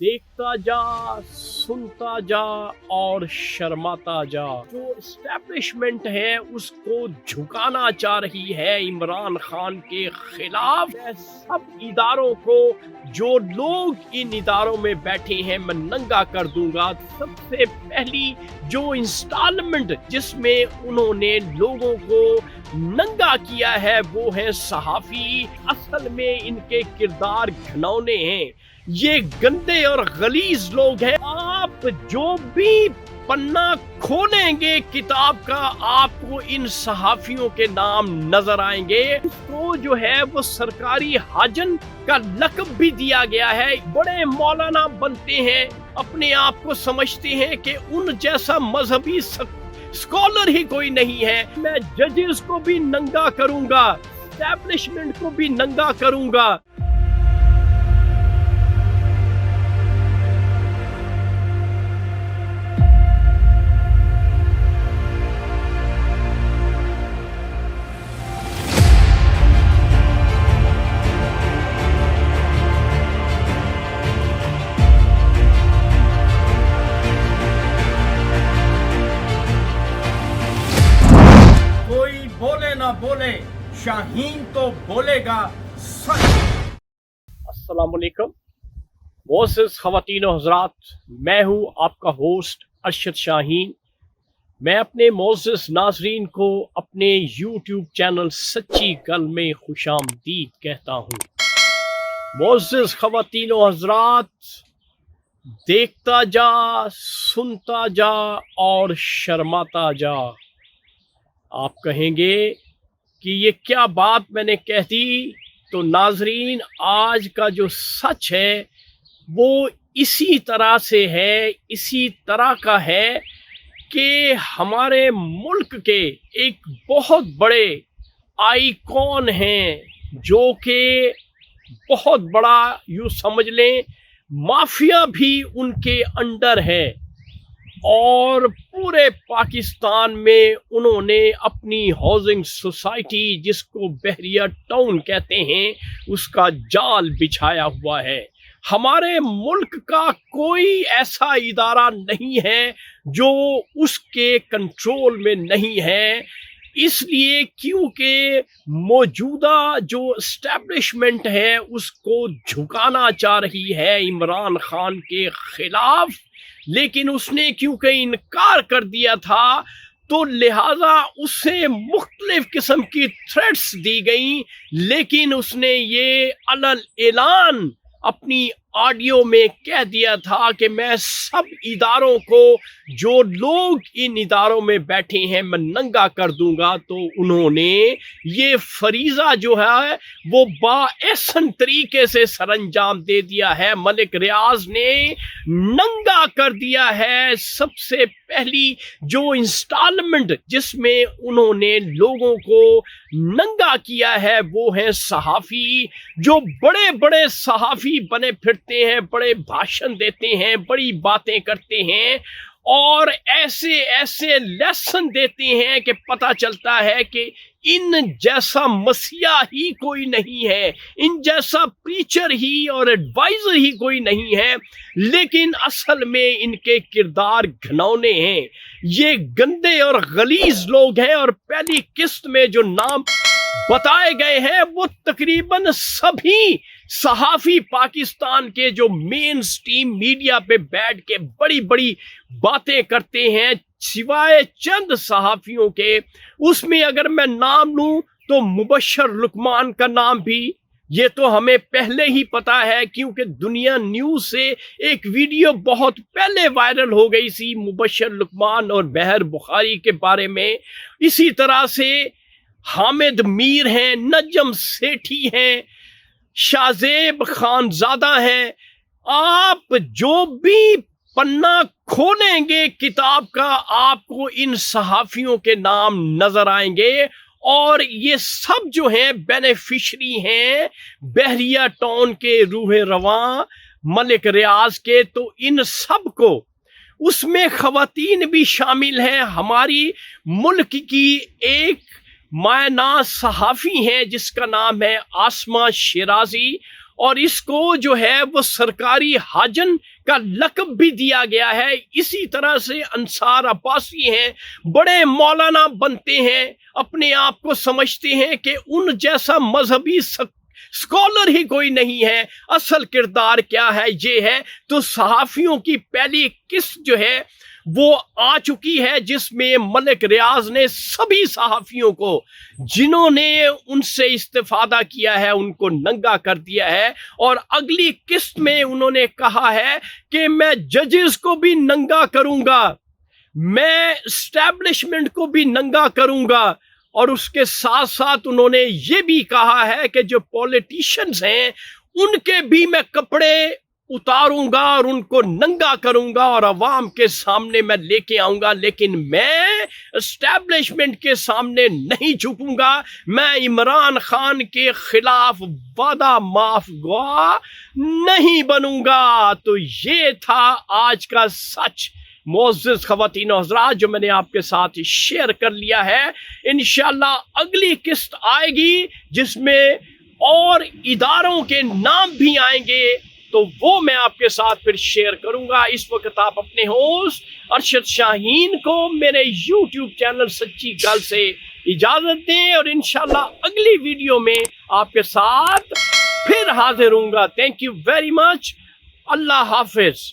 देखता जा, सुनता जा और शर्माता जा। जो एस्टेब्लिशमेंट है उसको झुकाना चाह रही है इमरान खान के खिलाफ। मैं सब इदारों को, जो लोग इन इदारों में बैठे हैं, मैं नंगा कर दूंगा। सबसे पहली जो इंस्टॉलमेंट जिसमें उन्होंने लोगों को नंगा किया है वो है सहाफी। असल में इनके किरदार घिनौने हैं, ये गंदे और गलीज लोग हैं। आप जो भी पन्ना खोलेंगे किताब का, आपको इन सहाफियों के नाम नजर आएंगे। तो जो है वो सरकारी हाजन का लक़ब भी दिया गया है। बड़े मौलाना बनते हैं, अपने आप को समझते हैं कि उन जैसा मजहबी स्कॉलर ही कोई नहीं है। मैं जजेस को भी नंगा करूंगा, एस्टैब्लिशमेंट को भी नंगा करूंगा। बोले ना बोले, शाहीन तो बोलेगा सच। अस्सलाम वालेकुम मोअज़्ज़िज़ ख़वातीन और हज़रात, मैं हूँ आपका होस्ट अरशद शाहीन। मैं अपने मोअज़्ज़िज़ नाज़रीन को अपने यूट्यूब चैनल सच्ची गल में खुशामदीद कहता हूँ। मोअज़्ज़िज़ ख़वातीन और हज़रात, देखता जा, सुनता जा और शर्माता जा। आप कहेंगे कि ये क्या बात मैंने कह दी, तो नाजरीन आज का जो सच है वो इसी तरह से है, इसी तरह का है कि हमारे मुल्क के एक बहुत बड़े आइकॉन हैं, जो कि बहुत बड़ा यूँ समझ लें माफिया भी उनके अंडर है। और पूरे पाकिस्तान में उन्होंने अपनी हाउसिंग सोसाइटी, जिसको बहरिया टाउन कहते हैं, उसका जाल बिछाया हुआ है। हमारे मुल्क का कोई ऐसा इदारा नहीं है जो उसके कंट्रोल में नहीं है, इसलिए क्योंकि मौजूदा जो एस्टेब्लिशमेंट है उसको झुकाना चाह रही है इमरान खान के खिलाफ। लेकिन उसने क्योंकि इनकार कर दिया था, तो लिहाजा उसे मुख्तलिफ किस्म की थ्रेट्स दी गई। लेकिन उसने ये अलल ऐलान अपनी ऑडियो में कह दिया था कि मैं सब इदारों को, जो लोग इन इदारों में बैठे हैं, मैं नंगा कर दूंगा। तो उन्होंने ये फरीज़ा जो है वो बाएहसन तरीके से सरंजाम दे दिया है। मलिक रियाज ने नंगा कर दिया है सबसे पहली जो इंस्टॉलमेंट जिसमें उन्होंने लोगों को नंगा किया है वो है सहाफ़ी। जो बड़े बड़े सहाफ़ी बने फिरते हैं, बड़े भाषण देते हैं, बड़ी बातें करते हैं और ऐसे ऐसे लेसन देते हैं कि पता चलता है कि इन जैसा मसीहा ही कोई नहीं है, इन जैसा प्रीचर ही और एडवाइजर ही कोई नहीं है। लेकिन असल में इनके किरदार घिनौने हैं, ये गंदे और गलीज लोग हैं। और पहली किस्त में जो नाम बताए गए हैं वो तकरीबन सभी सहाफी पाकिस्तान के जो मेन स्ट्रीम मीडिया पे बैठ के बड़ी बड़ी बातें करते हैं, सिवाय चंद सहाफियों के। उसमें अगर मैं नाम लूं तो मुबशर लुकमान का नाम भी, ये तो हमें पहले ही पता है क्योंकि दुनिया न्यूज से एक वीडियो बहुत पहले वायरल हो गई थी मुबशर लुकमान और बहर बुखारी के बारे में। इसी तरह से हामिद मीर हैं, नजम सेठी हैं, शाहजेब खानजादा हैं। आप जो भी पन्ना खोलेंगे किताब का, आपको इन सहाफियों के नाम नजर आएंगे। और ये सब जो हैं बेनिफिशरी हैं बहरिया टाउन के रूह रवां मलिक रियाज के। तो इन सब को, उसमें खवातीन भी शामिल हैं। हमारी मुल्क की एक मायना सहाफ़ी हैं जिसका नाम है आसमा शिराजी, اور اس کو جو ہے وہ سرکاری حاجن کا لقب بھی دیا گیا ہے. اسی طرح سے انصار عباسی ہیں, بڑے مولانا بنتے ہیں, اپنے آپ کو سمجھتے ہیں کہ ان جیسا مذہبی اسکالر ہی کوئی نہیں ہے. اصل کردار کیا ہے, یہ ہے. تو صحافیوں کی پہلی قسط جو ہے وہ آ چکی ہے, جس میں ملک ریاض نے سبھی صحافیوں کو جنہوں نے ان سے استفادہ کیا ہے ان کو ننگا کر دیا ہے. اور اگلی قسط میں انہوں نے کہا ہے کہ میں ججز کو بھی ننگا کروں گا, میں اسٹیبلشمنٹ کو بھی ننگا کروں گا. اور اس کے ساتھ ساتھ انہوں نے یہ بھی کہا ہے کہ جو پولیٹیشنز ہیں ان کے بھی میں کپڑے اتاروں گا اور ان کو ننگا کروں گا اور عوام کے سامنے میں لے کے آؤں گا, لیکن میں اسٹیبلشمنٹ کے سامنے نہیں جھکوں گا. میں عمران خان کے خلاف وعدہ معاف گواہ نہیں بنوں گا. تو یہ تھا آج کا سچ معزز خواتین و حضرات جو میں نے آپ کے ساتھ شیئر کر لیا ہے. انشاءاللہ اگلی قسط آئے گی جس میں اور اداروں کے نام بھی آئیں گے, تو وہ میں آپ کے ساتھ پھر شیئر کروں گا. اس وقت آپ اپنے ہوسٹ ارشد شاہین کو میرے یوٹیوب چینل سچی گل سے اجازت دیں, اور انشاءاللہ اگلی ویڈیو میں آپ کے ساتھ پھر حاضر ہوں گا. Thank you very much. اللہ حافظ.